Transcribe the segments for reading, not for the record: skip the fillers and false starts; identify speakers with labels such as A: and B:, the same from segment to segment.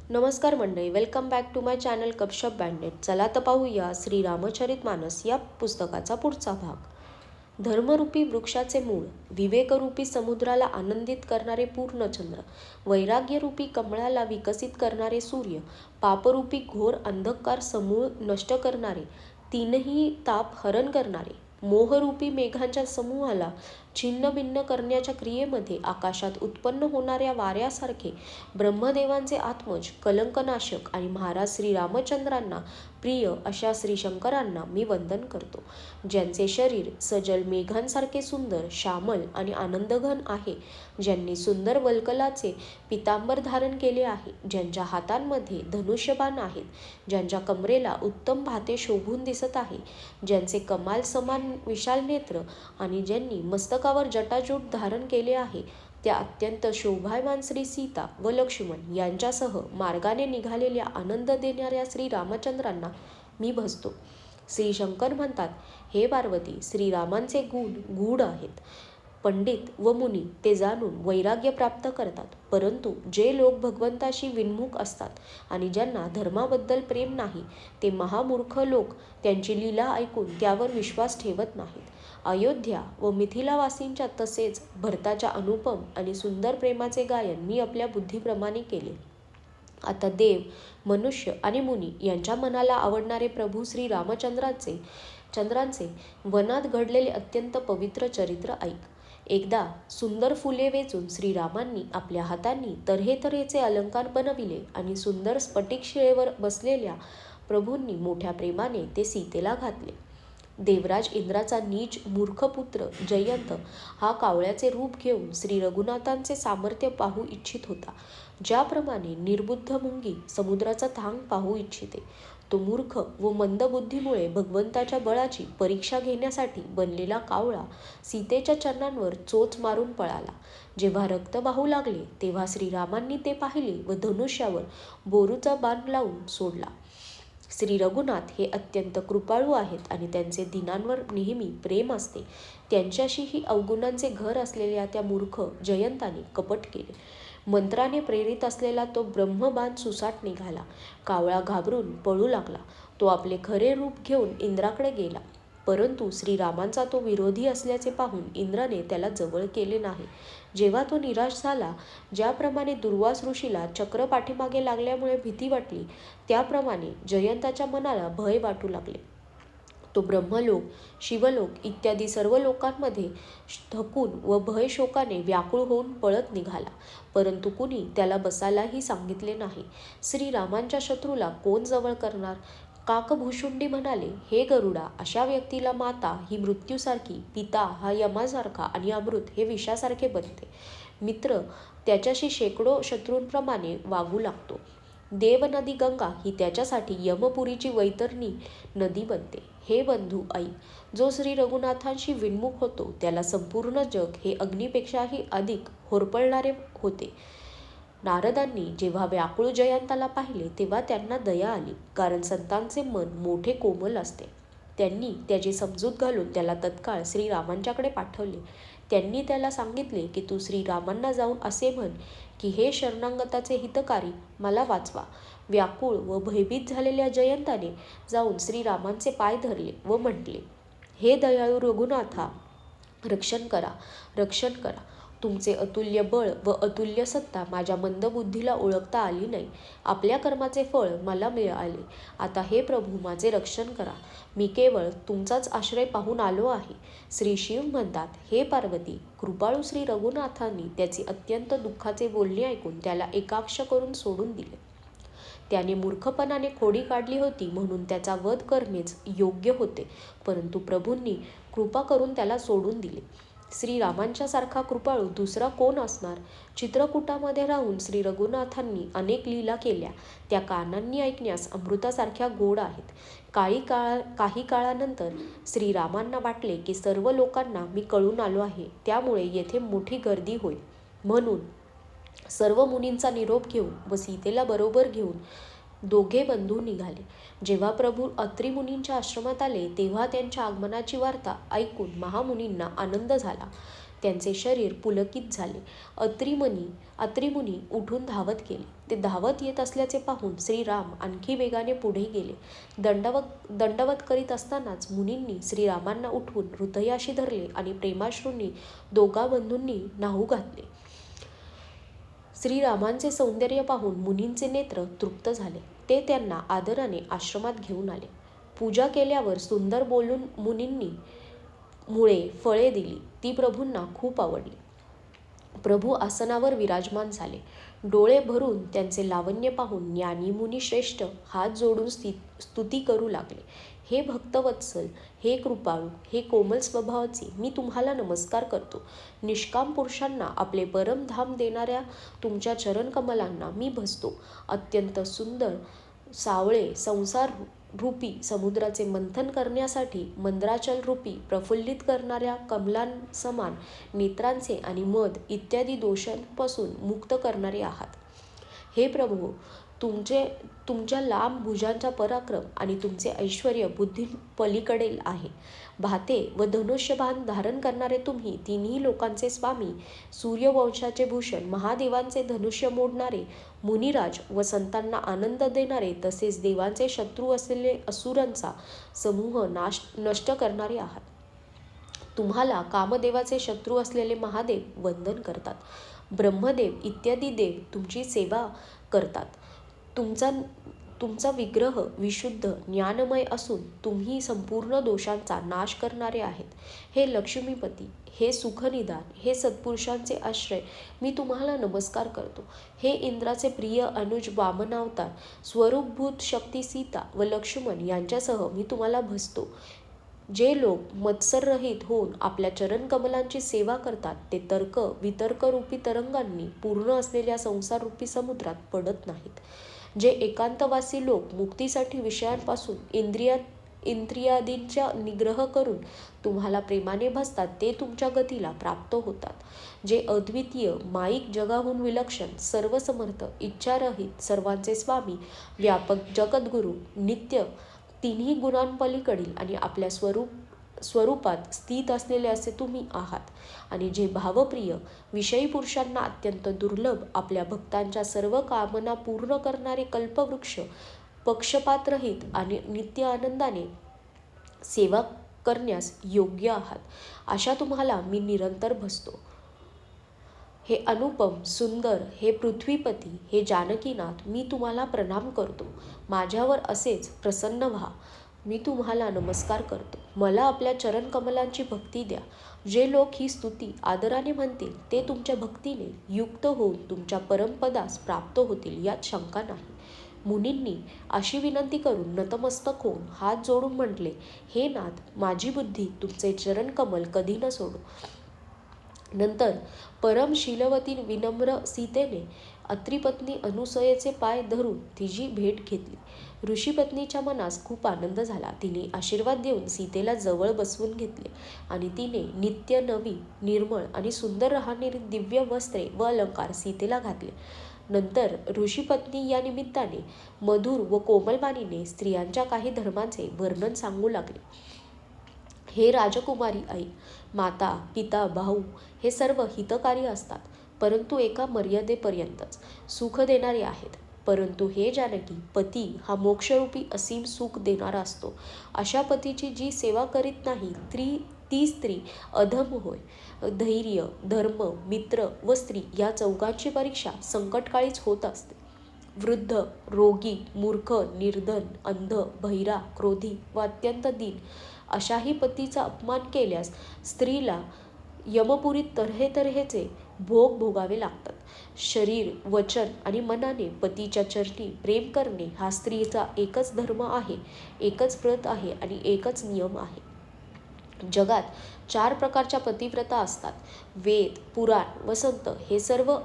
A: नमस्कार मंडळी, welcome back to my channel गपशप बँडेड. चला तर पाहूया श्री रामचरितमानस या पुस्तकाचा पुढचा भाग. धर्मरूपी वृक्षाचे मूळ, विवेकरूपी समुद्राला आनंदित करणारे पूर्णचंद्र, वैराग्यरूपी कमळाला विकसित करणारे सूर्य, पापरूपी घोर अंधकार समूळ नष्ट करणारे, तीनही ताप हरण करणारे, मोहरूपी मेघांच्या समूहाला छिन्नभिन्न करण्याच्या क्रियेमध्ये आकाशात उत्पन्न होणाऱ्या वाऱ्यासारखे ब्रह्मदेवांचे आत्मज, कलंकनाशक आणि महाराज श्रीरामचंद्रांना प्रिय अशा श्रीशंकरांना मी वंदन करतो, ज्यांचे शरीर सजल मेघांसारखे सुंदर, श्यामल आणि आनंदघन आहे, ज्यांनी सुंदर वल्कलाचे पितांबर धारण केले आहे, ज्यांच्या हातांमध्ये धनुष्यबाण आहेत, ज्यांच्या कमरेला उत्तम भाते शोभून दिसत आहे, ज्यांचे कमाल समान विशाल नेत्र आणि ज्यांनी मस्तकावर जटाजूट धारण केले आहे, त्या अत्यंत शोभायमान श्री सीता व लक्ष्मण यांच्यासह मार्गाने निघालेल्या आनंद देणाऱ्या श्री रामचंद्रांना मी भजतो. श्री शंकर म्हणतात, हे पार्वती, श्रीरामांचे गुण गूढ आहेत. पंडित व मुनी ते जाणून वैराग्य प्राप्त करतात, परंतु जे लोक भगवंताशी विन्मुख असतात आणि ज्यांना धर्माबद्दल प्रेम नाही, ते महामूर्ख लोक त्यांची लीला ऐकून त्यावर विश्वास ठेवत नाहीत. अयोध्या व मिथिलावासींच्या तसेच भरताच्या अनुपम आणि सुंदर प्रेमाचे गायन मी आपल्या बुद्धीप्रमाणे केले. आता देव, मनुष्य आणि मुनी यांच्या मनाला आवडणारे प्रभू श्री रामचंद्रांचे वनात घडलेले अत्यंत पवित्र चरित्र ऐक. एकदा सुंदर फुले वेचून श्रीरामांनी आपल्या हातांनी तऱ्हेतऱ्हेचे अलंकार बनविले आणि सुंदर स्फटिक शिळेवर बसलेल्या प्रभूंनी मोठ्या प्रेमाने ते सीतेला घातले. देवराज इंद्राचा नीच मूर्ख पुत्र जयंत हा कावळ्याचे रूप घेऊन श्री रघुनाथांचे सामर्थ्य पाहू इच्छित होता. ज्याप्रमाणे निर्बुद्ध मुंगी समुद्राचा थांग पाहू इच्छिते, तो मूर्ख व मंदबुद्धीमुळे भगवंताच्या बळाची परीक्षा घेण्यासाठी बनलेला कावळा सीतेच्या चरणांवर चोच मारून पळाला. जेव्हा रक्त वाहू लागले तेव्हा श्रीरामांनी ते पाहिले व धनुष्यावर बोरूचा बाण लावून सोडला. श्री रघुनाथ हे अत्यंत कृपाळू आहेत आणि त्यांचे दीनांवर नेहमी प्रेम असते. त्यांच्याशीही अवगुणांचे घर असलेल्या त्या मूर्ख जयंताने कपट केले. मंत्राने प्रेरित असलेला तो ब्रह्मबाण सुसाट निघाला. कावळा घाबरून पळू लागला. तो आपले खरे रूप घेऊन इंद्राकडे गेला, परंतु श्रीरामांचा तो विरोधी असल्याचे पाहून इंद्राने त्याला जवळ केले नाही. जेव्हा तो निराश झाला, ज्याप्रमाणे दुर्वास ऋषीला चक्र पाठीमागे लागल्यामुळे भीती वाटली, त्याप्रमाणे जयंताच्या मनाला भय वाटू लागले. तो ब्रह्मलोक, शिवलोक इत्यादी सर्व लोकांमध्ये थकून व भय शोकाने व्याकुळ होऊन पळत निघाला, परंतु कुणी त्याला बसायलाही सांगितले नाही. श्रीरामांच्या शत्रूला कोण जवळ करणार? काकभूषुंडी म्हणाले, हे गरुडा, अशा व्यक्तीला माता ही मृत्यूसारखी, पिता हा यमासारखा आणि अमृत हे विषासारखे बनते. मित्र त्याच्याशी शेकडो शत्रूंप्रमाणे वागू लागतो. देवनदी गंगा ही त्याच्यासाठी यमपुरीची वैतरणी नदी बनते. हे बंधू ऐक, जो श्री रघुनाथांशी विन्मुख होतो त्याला संपूर्ण जग हे अग्नीपेक्षाही अधिक होरपळणारे होते. नारदांनी जेव्हा व्याकुळ जयंताला पाहिले तेव्हा त्यांना दया आली, कारण संतांचे मन मोठे कोमल असते. त्यांनी त्याची समजूत घालून त्याला तत्काळ श्रीरामांच्याकडे पाठवले. त्यांनी त्याला सांगितले की तू श्रीरामांना जाऊन असे म्हण की, हे शरणागताचे हितकारी, मला वाचवा. व्याकुळ व भयभीत झालेल्या जयंताने जाऊन श्रीरामांचे पाय धरले व म्हटले, हे दयाळू रघुनाथा, रक्षण करा, रक्षण करा. तुमचे अतुल्य बळ व अतुल्य सत्ता माझ्या मंदबुद्धीला ओळखता आली नाही. आपल्या कर्माचे फळ मला मिळाले. आता हे प्रभू, माझे रक्षण करा. मी केवळ तुमचाच आश्रय पाहून आलो आहे. श्री शिव म्हणतात, हे पार्वती, कृपाळू श्री रघुनाथांनी त्याचे अत्यंत दुःखाचे बोलणे ऐकून त्याला एकाक्ष करून सोडून दिले. त्याने मूर्खपणाने खोडी काढली होती म्हणून त्याचा वध करणेच योग्य होते, परंतु प्रभूंनी कृपा करून त्याला सोडून दिले. श्रीरामांच्या सारखा कृपाळू दुसरा कोण असणार? चित्रकूटामध्ये राहून श्री रघुनाथांनी अनेक लीला केल्या, त्या कानांनी ऐकण्यास अमृतासारख्या गोड आहेत. काही काळानंतर श्रीरामांना वाटले की सर्व लोकांना मी कळून आलो आहे, त्यामुळे येथे मोठी गर्दी होईल. म्हणून सर्व मुनींचा निरोप घेऊन व सीतेला बरोबर घेऊन दोघे बंधू निघाले. जेव्हा प्रभू अत्री मुनींच्या आश्रमात आले तेव्हा त्यांच्या आगमनाची वार्ता ऐकून महामुनींना आनंद झाला. त्यांचे शरीर पुलकित झाले. अत्री मुनी उठून धावत गेले. ते धावत येत असल्याचे पाहून श्रीराम आणखी वेगाने पुढे गेले. दंडवत करीत असतानाच मुनींनी श्रीरामांना उठवून हृदयाशी धरले आणि प्रेमाश्रूंनी दोघा बंधूंनी न्हाऊ घातले. श्रीरामांचे सौंदर्य पाहून मुनींचे नेत्र तृप्त झाले. ते त्यांना आदराने आश्रमात घेऊन आले. पूजा केल्यावर सुंदर बोलून मुनींनी मुळे फळे दिली. ती प्रभूंना खूप आवडली. प्रभू आसनावर विराजमान झाले. डोळे भरून त्यांचे लावण्य पाहून ज्ञानी मुनी श्रेष्ठ हात जोडून स्तुती करू लागले. हे भक्तवत्सल, हे कृपाळू, हे कोमल स्वभावाचे, मी तुम्हाला नमस्कार करतो. निष्काम पुरुषांना आपले परमधाम देणाऱ्या तुमच्या चरणकमलांना मी भजतो. अत्यंत सुंदर सावळे संसार रूपी समुद्राचे मंथन करण्यासाठी मंद्राचल रूपी प्रफुल्लित करणाऱ्या कमलांसमान नेत्रांचे आणि मद इत्यादी दोषांपासून मुक्त करणारे आहात. हे प्रभू, तुमच्या लांब भुजांचा पराक्रम आणि तुमचे ऐश्वर्य बुद्धी पलीकडेल आहे. भाते व धनुष्यबाण धारण करणारे तुम्ही तिन्ही लोकांचे स्वामी, सूर्यवंशाचे भूषण, महादेवांचे धनुष्य मोडणारे, मुनिराज व संतांना आनंद देणारे, तसेच देवांचे शत्रू असलेले असुरांचा समूह नष्ट करणारे आहात. तुम्हाला कामदेवाचे शत्रू असलेले महादेव वंदन करतात. ब्रह्मदेव इत्यादी देव तुमची सेवा करतात. तुमचा विग्रह विशुद्ध ज्ञानमय असून तुम्ही संपूर्ण दोषांचा नाश करणारे आहेत. हे लक्ष्मीपती, हे सुखनिदान, हे सत्पुरुषांचे आश्रय, मी तुम्हाला नमस्कार करतो. हे इंद्राचे प्रिय अनुज वामनावतार, स्वरूपभूत शक्ती सीता व लक्ष्मण यांच्यासह मी तुम्हाला भजतो. जे लोक मत्सररहित होऊन आपल्या चरणकमलांची सेवा करतात ते तर्क वितर्करूपी तरंगांनी पूर्ण असलेल्या संसाररूपी समुद्रात पडत नाहीत. जे एकांतवासी लोक मुक्तीसाठी विषयांपासून इंद्रियादींचा निग्रह करून तुम्हाला प्रेमाने भजतात ते तुमच्या गतीला प्राप्त होतात. जे अद्वितीय, माईक, जगाहून विलक्षण, सर्वसमर्थ, इच्छारहित, सर्वांचे स्वामी, व्यापक जगद्गुरू, नित्य, तिन्ही गुणांपलीकडील आणि आपल्या स्वरूपात स्थित असलेले असे तुम्ही आहात. आणि जे भावप्रिय, विषयी पुरुषांना अत्यंत दुर्लभ, आपल्या भक्तांच्या सर्व कामना पूर्ण करणारे कल्पवृक्ष, पक्षपातरहित आणि नित्य आनंदाने सेवा करण्यास योग्य आहात, अशा तुम्हाला मी निरंतर भजतो. हे अनुपम सुंदर, हे पृथ्वीपती, हे जानकीनाथ, मी तुम्हाला प्रणाम करतो. माझ्यावर असेच प्रसन्न व्हा. मी तुम्हाला नमस्कार करतो. मला आपल्या चरणकमलांची भक्ती द्या. जे लोक ही स्तुती आदराने म्हणतील ते तुमच्या भक्तीने युक्त होऊन तुमच्या परमपदास प्राप्त होतील, यात शंका नाही. मुनींनी अशी विनंती करून नतमस्तक होऊन हात जोडून म्हटले, हे नाथ, माझी बुद्धी तुमचे चरणकमल कधी न सोडो. नंतर परम शीलवती विनम्र सीतेने अत्रिपत्नी अनुसयेचे पाय धरून तिची भेट घेतली. ऋषीपत्नीच्या मनास खूप आनंद झाला. तिने आशीर्वाद देऊन सीतेला जवळ बसवून घेतले आणि तिने नित्य नवी, निर्मळ आणि सुंदर राहणारी दिव्य वस्त्रे व अलंकार सीतेला घातले. नंतर ऋषीपत्नी या निमित्ताने मधुर व कोमल वाणीने स्त्रियांच्या काही धर्मांचे वर्णन सांगू लागले. हे राजकुमारी आई, माता, पिता, भाऊ हे सर्व हितकारी असतात, परंतु एका मर्यादेपर्यंतच सुख देणारे आहेत. परंतु हे जानकी, पती हा मोक्षरूपी असीम सुख देणारा असतो. अशा पतीची जी सेवा करीत नाही ती स्त्री अधम होय. धैर्य, धर्म, मित्र व स्त्री या चौघांची परीक्षा संकटकाळीच होत असते. वृद्ध, रोगी, मूर्ख, निर्धन, अंध, बहिरा, क्रोधी व अत्यंत दीन अशाही पतीचा अपमान केल्यास स्त्रीला यमपुरीत तऱ्हेतऱ्हेचे भोग भोगावे लागतात. शरीर, वचन आणि मनाने पतीच्या चरणी प्रेम करणे हा स्त्रीचा एकच धर्म आहे, एकच व्रत आहे आणि एकच नियम आहे. जगात 4 प्रकारच्या पतिव्रता असतात. वेद, पुराण व संत हे सर्व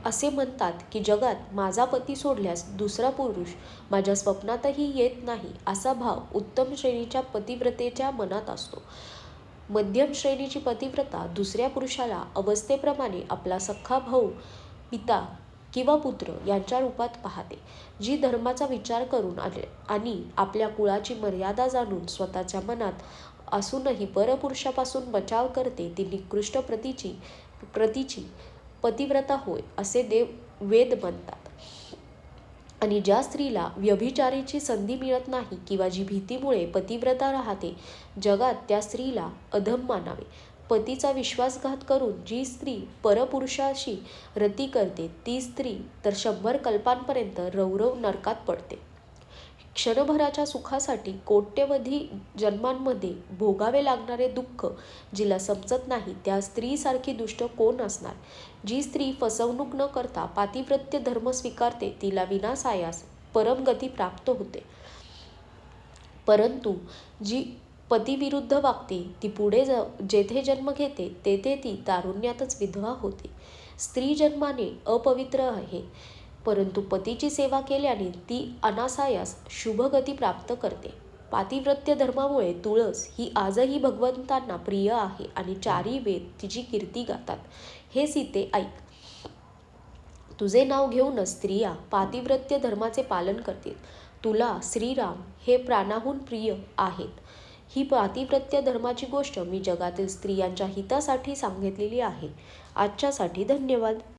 A: असे म्हणतात की जगात माझा पती सोडल्यास दुसरा पुरुष माझ्या स्वप्नातही येत नाही, असा भाव उत्तम श्रेणीच्या पतिव्रतेच्या मनात असतो. मध्यम श्रेणीची पतिव्रता दुसऱ्या पुरुषाला अवस्थेप्रमाणे आपला सख्खा भाऊ, पिता किंवा पुत्र यांच्या रूपात पाहते. जी धर्माचा विचार करून आणि आपल्या कुळाची मर्यादा जाणून स्वतःच्या मनात असूनही परपुरुषापासून बचाव करते ती निकृष्ट प्रतीची पतिव्रता होय, असे वेद म्हणतात. आणि ज्या स्त्रीला व्यभिचारीची संधी मिळत नाही किंवा जी भीतीमुळे पतिव्रता राहते, जगात त्या स्त्रीला अधम मानावे. पतीचा विश्वासघात करून जी स्त्री परपुरुषाशी रती करते ती स्त्री तर 100 कल्पांपर्यंत रौरव नरकात पडते. क्षणभराच्या सुखासाठी कोट्यवधी जन्मांमध्ये भोगावे लागणारे दुःख जिला समजत नाही त्या स्त्रीसारखी दुष्ट कोण असणार? जी स्त्री फसवणूक न करता पातिव्रत्य धर्म स्वीकारते तिला विनासायास परमगती प्राप्त होते. परंतु जी पतिविरुद्ध वागते ती पुढे जेथे जन्म घेते तेथे ती तारुण्यातच विधवा होते. स्त्री जन्माने अपवित्र आहे, परंतु पतीची सेवा केल्याने ती अनासायास शुभगती प्राप्त करते. पातिव्रत्य धर्मामुळे तुळस ही आजही भगवंतांना प्रिय आहे आणि 4ही वेद तिची कीर्ती गातात. हे सीते ऐक, तुझे नाव घेऊनच स्त्रिया पातिव्रत्य धर्माचे पालन करतील. तुला श्रीराम हे प्राणाहून प्रिय आहेत. ही पातिव्रत्य धर्माची गोष्ट मी जगातील स्त्रियांच्या हितासाठी सांगितलेली आहे. आजच्यासाठी धन्यवाद.